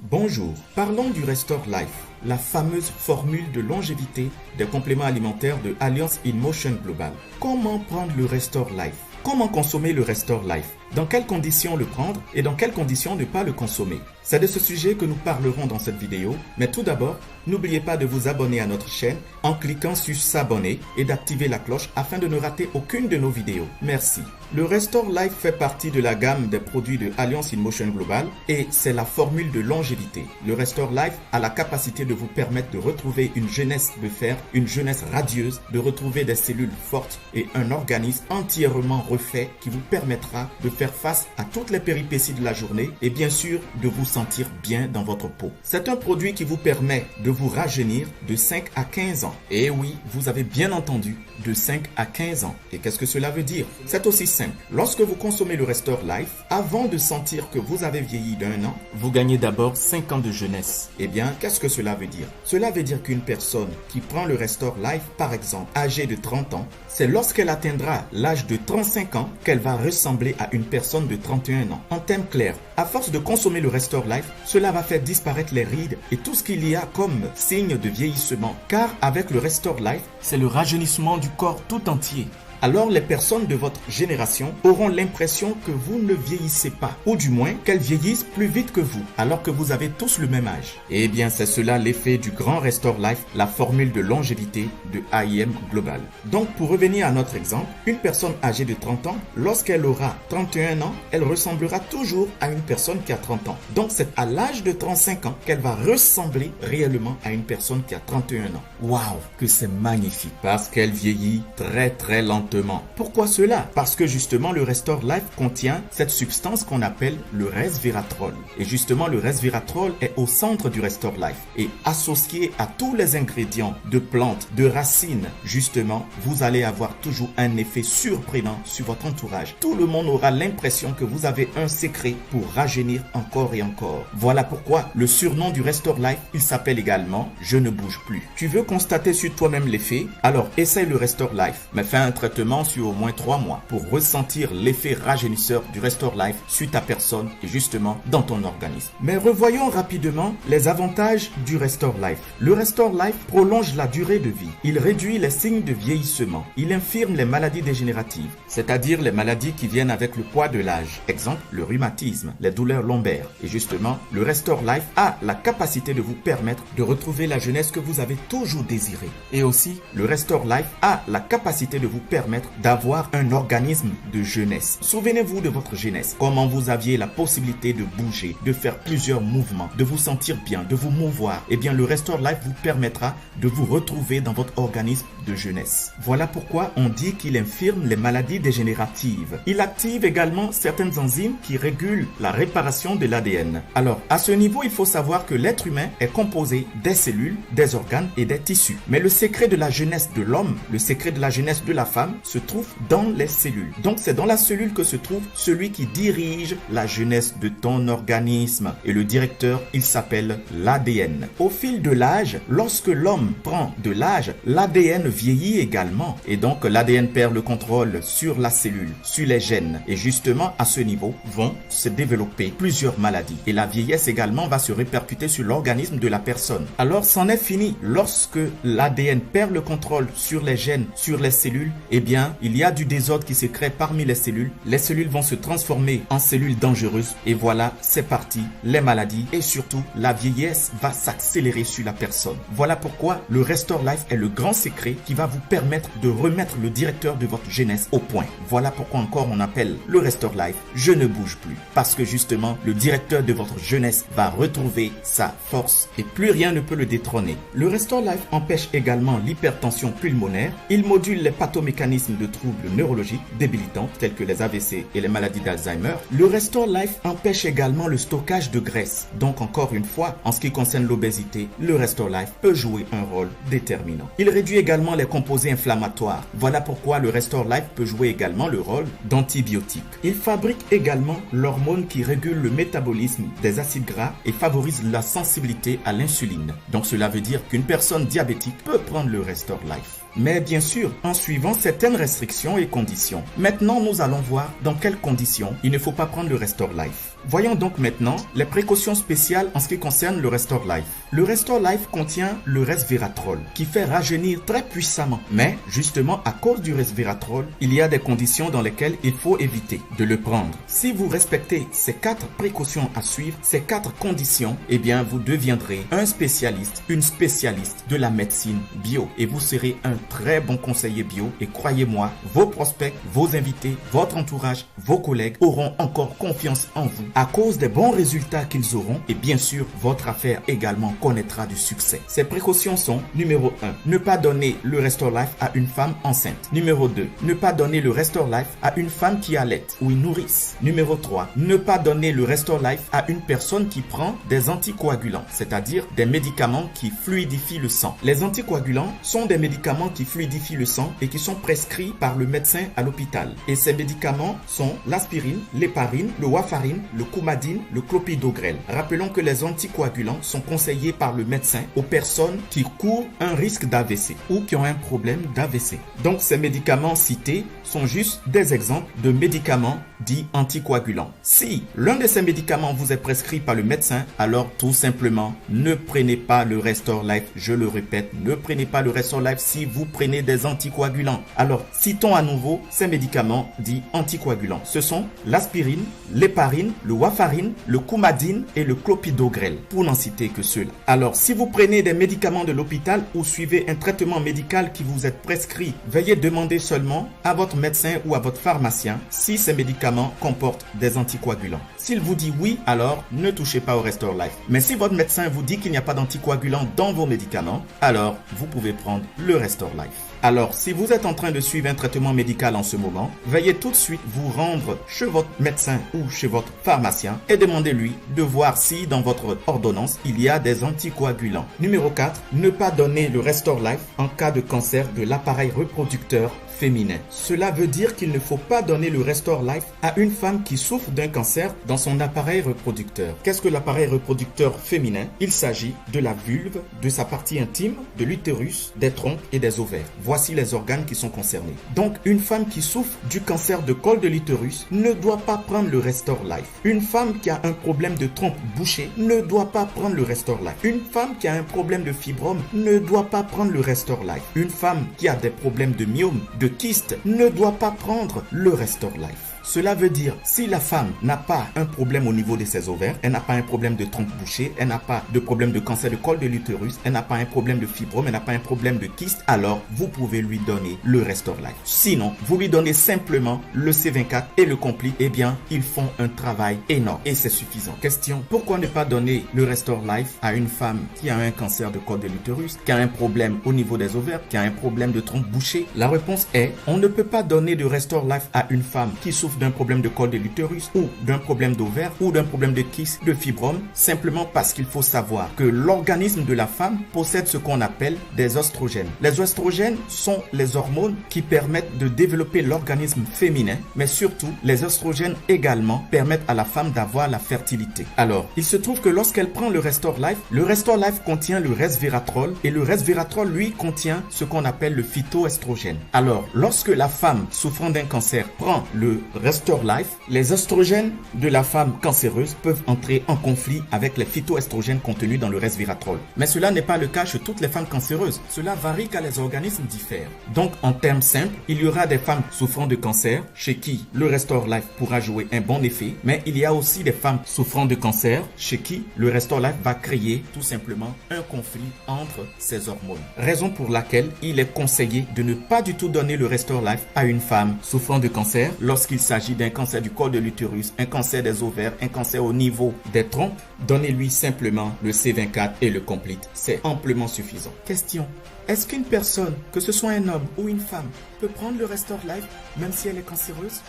Bonjour, parlons du Restore Life, la fameuse formule de longévité des compléments alimentaires de Alliance in Motion Global. Comment prendre le Restore Life? Comment consommer le Restore Life? Dans quelles conditions le prendre et dans quelles conditions ne pas le consommer? C'est de ce sujet que nous parlerons dans cette vidéo, mais tout d'abord, n'oubliez pas de vous abonner à notre chaîne en cliquant sur s'abonner et d'activer la cloche afin de ne rater aucune de nos vidéos. Merci. Le Restore Life fait partie de la gamme des produits de Alliance in Motion Global et c'est la formule de longévité. Le Restore Life a la capacité de vous permettre de retrouver une jeunesse de fer, une jeunesse radieuse, de retrouver des cellules fortes et un organisme entièrement refait qui vous permettra de faire face à toutes les péripéties de la journée et bien sûr de vous sentir bien dans votre peau. C'est un produit qui vous permet de vous rajeunir de 5 à 15 ans. Et oui, vous avez bien entendu, de 5 à 15 ans. Et qu'est-ce que cela veut dire? C'est aussi simple. Lorsque vous consommez le Restore Life, avant de sentir que vous avez vieilli d'1 an, vous gagnez d'abord 5 ans de jeunesse. Eh bien, qu'est-ce que cela veut dire? Cela veut dire qu'une personne qui prend le Restore Life, par exemple, âgée de 30 ans, c'est lorsqu'elle atteindra l'âge de 35 ans qu'elle va ressembler à une personne de 31 ans. En termes clairs, à force de consommer le Restore Life, cela va faire disparaître les rides et tout ce qu'il y a comme signe de vieillissement. Car avec le Restore Life, c'est le rajeunissement du corps tout entier. Alors les personnes de votre génération auront l'impression que vous ne vieillissez pas, ou du moins qu'elles vieillissent plus vite que vous, alors que vous avez tous le même âge. Eh bien c'est cela l'effet du grand Restore Life, la formule de longévité de AIM Global. Donc pour revenir à notre exemple, une personne âgée de 30 ans, lorsqu'elle aura 31 ans, elle ressemblera toujours à une personne qui a 30 ans. Donc c'est à l'âge de 35 ans qu'elle va ressembler réellement à une personne qui a 31 ans. Waouh, que c'est magnifique, parce qu'elle vieillit très lentement. Pourquoi cela? Parce que justement le Restore Life contient cette substance qu'on appelle le resveratrol. Et justement le resveratrol est au centre du Restore Life. Et associé à tous les ingrédients de plantes, de racines, justement, vous allez avoir toujours un effet surprenant sur votre entourage. Tout le monde aura l'impression que vous avez un secret pour rajeunir encore et encore. Voilà pourquoi le surnom du Restore Life, il s'appelle également « Je ne bouge plus ». Tu veux constater sur toi-même l'effet? Alors essaye le Restore Life, mais fais un traitement sur au moins 3 mois pour ressentir l'effet rajeunisseur du Restore Life sur ta personne et justement dans ton organisme. Mais revoyons rapidement les avantages du Restore Life. Le Restore Life prolonge la durée de vie. Il réduit les signes de vieillissement. Il infirme les maladies dégénératives, c'est-à-dire les maladies qui viennent avec le poids de l'âge. Exemple, le rhumatisme, les douleurs lombaires. Et justement, le Restore Life a la capacité de vous permettre de retrouver la jeunesse que vous avez toujours désirée. Et aussi, le Restore Life a la capacité de vous permettre d'avoir un organisme de jeunesse. Souvenez-vous de votre jeunesse, comment vous aviez la possibilité de bouger, de faire plusieurs mouvements, de vous sentir bien, de vous mouvoir. Eh bien, le Restore Life vous permettra de vous retrouver dans votre organisme de jeunesse. Voilà pourquoi on dit qu'il infirme les maladies dégénératives. Il active également certaines enzymes qui régulent la réparation de l'ADN. Alors, à ce niveau, il faut savoir que l'être humain est composé des cellules, des organes et des tissus. Mais le secret de la jeunesse de l'homme, le secret de la jeunesse de la femme, se trouve dans les cellules. Donc c'est dans la cellule que se trouve celui qui dirige la jeunesse de ton organisme. Et le directeur, il s'appelle l'ADN. Au fil de l'âge, lorsque l'homme prend de l'âge, l'ADN vieillit également. Et donc l'ADN perd le contrôle sur la cellule, sur les gènes. Et justement, à ce niveau, vont se développer plusieurs maladies. Et la vieillesse également va se répercuter sur l'organisme de la personne. Alors c'en est fini. Lorsque l'ADN perd le contrôle sur les gènes, sur les cellules, eh bien, il y a du désordre qui se crée parmi les cellules. Les cellules vont se transformer en cellules dangereuses. Et voilà, c'est parti. Les maladies et surtout, la vieillesse va s'accélérer sur la personne. Voilà pourquoi le Restore Life est le grand secret qui va vous permettre de remettre le directeur de votre jeunesse au point. Voilà pourquoi encore on appelle le Restore Life « Je ne bouge plus ». Parce que justement, le directeur de votre jeunesse va retrouver sa force et plus rien ne peut le détrôner. Le Restore Life empêche également l'hypertension pulmonaire. Il module les pathomécanismes de troubles neurologiques débilitants tels que les AVC et les maladies d'Alzheimer. Le Restore Life empêche également le stockage de graisse. Donc encore une fois, en ce qui concerne l'obésité, le Restore Life peut jouer un rôle déterminant. Il réduit également les composés inflammatoires. Voilà pourquoi le Restore Life peut jouer également le rôle d'antibiotique. Il fabrique également l'hormone qui régule le métabolisme des acides gras et favorise la sensibilité à l'insuline. Donc cela veut dire qu'une personne diabétique peut prendre le Restore Life. Mais bien sûr, en suivant certaines restrictions et conditions. Maintenant, nous allons voir dans quelles conditions il ne faut pas prendre le Restore Life. Voyons donc maintenant les précautions spéciales en ce qui concerne le Restore Life. Le Restore Life contient le resveratrol qui fait rajeunir très puissamment. Mais justement à cause du resveratrol, il y a des conditions dans lesquelles il faut éviter de le prendre. Si vous respectez ces 4 précautions à suivre, ces 4 conditions, eh bien vous deviendrez un spécialiste, une spécialiste de la médecine bio et vous serez un très bon conseiller bio. Et croyez-moi, vos prospects, vos invités, votre entourage, vos collègues auront encore confiance en vous à cause des bons résultats qu'ils auront et bien sûr, votre affaire également connaîtra du succès. Ces précautions sont numéro 1, ne pas donner le Restore Life à une femme enceinte. Numéro 2, ne pas donner le Restore Life à une femme qui allait ou une nourrice. Numéro 3, ne pas donner le Restore Life à une personne qui prend des anticoagulants, c'est-à-dire des médicaments qui fluidifient le sang. Les anticoagulants sont des médicaments qui fluidifient le sang et qui sont prescrits par le médecin à l'hôpital. Et ces médicaments sont l'aspirine, l'héparine, le warfarine, le coumadine, le clopidogrel. Rappelons que les anticoagulants sont conseillés par le médecin aux personnes qui courent un risque d'AVC ou qui ont un problème d'AVC. Donc ces médicaments cités sont juste des exemples de médicaments dits anticoagulants. Si l'un de ces médicaments vous est prescrit par le médecin, alors tout simplement ne prenez pas le Restore Life. Je le répète, ne prenez pas le Restore Life si vous prenez des anticoagulants. Alors citons à nouveau ces médicaments dits anticoagulants. Ce sont l'aspirine, l'héparine, le warfarine, le coumadine et le clopidogrel, pour n'en citer que ceux-là. Alors, si vous prenez des médicaments de l'hôpital ou suivez un traitement médical qui vous est prescrit, veuillez demander seulement à votre médecin ou à votre pharmacien si ces médicaments comportent des anticoagulants. S'il vous dit oui, alors ne touchez pas au Restore Life. Mais si votre médecin vous dit qu'il n'y a pas d'anticoagulants dans vos médicaments, alors vous pouvez prendre le Restore Life. Alors, si vous êtes en train de suivre un traitement médical en ce moment, veuillez tout de suite vous rendre chez votre médecin ou chez votre pharmacien et demandez-lui de voir si dans votre ordonnance, il y a des anticoagulants. Numéro 4, ne pas donner le Restore Life en cas de cancer de l'appareil reproducteur féminin. Cela veut dire qu'il ne faut pas donner le Restore Life à une femme qui souffre d'un cancer dans son appareil reproducteur. Qu'est-ce que l'appareil reproducteur féminin? Il s'agit de la vulve, de sa partie intime, de l'utérus, des trompes et des ovaires. Voici les organes qui sont concernés. Donc, une femme qui souffre du cancer de col de l'utérus ne doit pas prendre le Restore Life. Une femme qui a un problème de trompe bouchée ne doit pas prendre le Restore Life. Une femme qui a un problème de fibrome ne doit pas prendre le Restore Life. Une femme qui a des problèmes de myome, de kyste, ne doit pas prendre le Restore Life. Cela veut dire, si la femme n'a pas un problème au niveau de ses ovaires, elle n'a pas un problème de trompe bouchée, elle n'a pas de problème de cancer de col de l'utérus, elle n'a pas un problème de fibrome, elle n'a pas un problème de kyste, alors vous pouvez lui donner le Restore Life. Sinon, vous lui donnez simplement le C24 et le Complete, eh bien, ils font un travail énorme et c'est suffisant. Question, pourquoi ne pas donner le Restore Life à une femme qui a un cancer de col de l'utérus, qui a un problème au niveau des ovaires, qui a un problème de trompe bouchée? La réponse est, on ne peut pas donner de Restore Life à une femme qui souffre d'un problème de col de l'utérus ou d'un problème d'ovaire ou d'un problème de kyste, de fibrome, simplement parce qu'il faut savoir que l'organisme de la femme possède ce qu'on appelle des oestrogènes. Les oestrogènes sont les hormones qui permettent de développer l'organisme féminin, mais surtout les oestrogènes également permettent à la femme d'avoir la fertilité. Alors, il se trouve que lorsqu'elle prend le Restore Life contient le resveratrol et le resveratrol lui contient ce qu'on appelle le phytoestrogène. Alors, lorsque la femme souffrant d'un cancer prend le Restore Life, les oestrogènes de la femme cancéreuse peuvent entrer en conflit avec les phytoestrogènes contenus dans le resveratrol. Mais cela n'est pas le cas chez toutes les femmes cancéreuses. Cela varie car les organismes diffèrent. Donc, en termes simples, il y aura des femmes souffrant de cancer chez qui le Restore Life pourra jouer un bon effet, mais il y a aussi des femmes souffrant de cancer chez qui le Restore Life va créer tout simplement un conflit entre ces hormones. Raison pour laquelle il est conseillé de ne pas du tout donner le Restore Life à une femme souffrant de cancer lorsqu'il s'agit d'un cancer du col de l'utérus, un cancer des ovaires, un cancer au niveau des trompes. Donnez-lui simplement le C24 et le Complete. C'est amplement suffisant. Question. Est-ce qu'une personne, que ce soit un homme ou une femme, peut prendre le Restore Life même si elle est cancéreuse?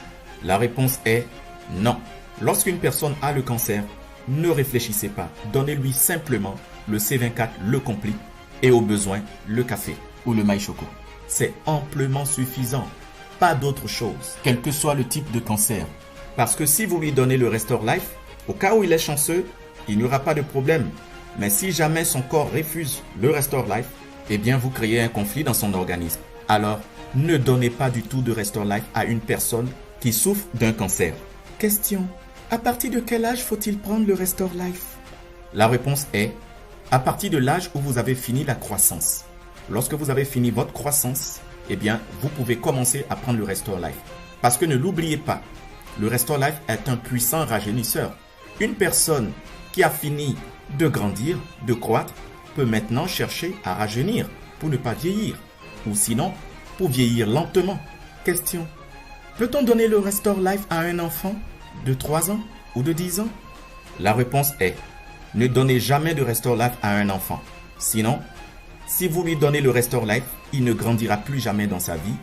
La réponse est non. Lorsqu'une personne a le cancer, ne réfléchissez pas. Donnez-lui simplement le C24, le Complete et au besoin le café ou le maï choco. C'est amplement suffisant. Pas d'autre chose, quel que soit le type de cancer. Parce que si vous lui donnez le Restore Life, au cas où il est chanceux, il n'y aura pas de problème. Mais si jamais son corps refuse le Restore Life, eh bien vous créez un conflit dans son organisme. Alors, ne donnez pas du tout de Restore Life à une personne qui souffre d'un cancer. Question. À partir de quel âge faut-il prendre le Restore Life? La réponse est à partir de l'âge où vous avez fini la croissance. Lorsque vous avez fini votre croissance, eh bien, vous pouvez commencer à prendre le Restore Life. Parce que ne l'oubliez pas, le Restore Life est un puissant rajeunisseur. Une personne qui a fini de grandir, de croître, peut maintenant chercher à rajeunir pour ne pas vieillir. Ou sinon, pour vieillir lentement. Question. Peut-on donner le Restore Life à un enfant de 3 ans ou de 10 ans? La réponse est ne donnez jamais de Restore Life à un enfant. Sinon, si vous lui donnez le Restore Life, il ne grandira plus jamais dans sa vie.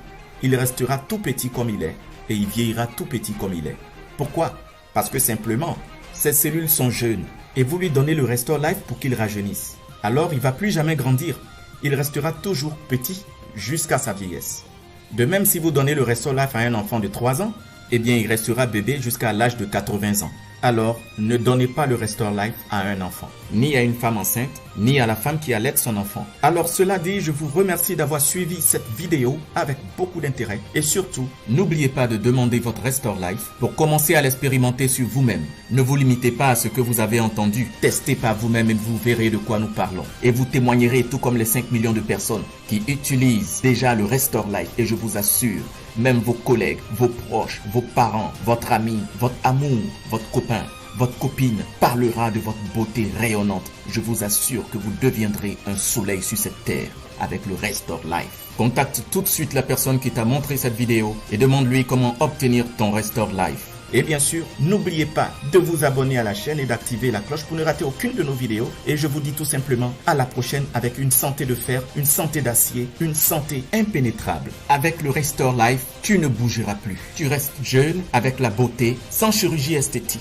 Il restera tout petit comme il est et il vieillira tout petit comme il est. Pourquoi? Parce que simplement, ses cellules sont jeunes et vous lui donnez le Restore Life pour qu'il rajeunisse. Alors, il ne va plus jamais grandir. Il restera toujours petit jusqu'à sa vieillesse. De même, si vous donnez le Restore Life à un enfant de 3 ans, eh bien, il restera bébé jusqu'à l'âge de 80 ans. Alors, ne donnez pas le Restore Life à un enfant, ni à une femme enceinte, ni à la femme qui allaite son enfant. Alors, cela dit, je vous remercie d'avoir suivi cette vidéo avec beaucoup d'intérêt. Et surtout, n'oubliez pas de demander votre Restore Life pour commencer à l'expérimenter sur vous-même. Ne vous limitez pas à ce que vous avez entendu. Testez par vous-même et vous verrez de quoi nous parlons. Et vous témoignerez tout comme les 5 millions de personnes qui utilisent déjà le Restore Life. Et je vous assure, même vos collègues, vos proches, vos parents, votre ami, votre amour, votre copain, votre copine parlera de votre beauté rayonnante. Je vous assure que vous deviendrez un soleil sur cette terre avec le Restore Life. Contacte tout de suite la personne qui t'a montré cette vidéo et demande-lui comment obtenir ton Restore Life. Et bien sûr, n'oubliez pas de vous abonner à la chaîne et d'activer la cloche pour ne rater aucune de nos vidéos. Et je vous dis tout simplement à la prochaine avec une santé de fer, une santé d'acier, une santé impénétrable. Avec le Restore Life, tu ne bougeras plus. Tu restes jeune avec la beauté, sans chirurgie esthétique.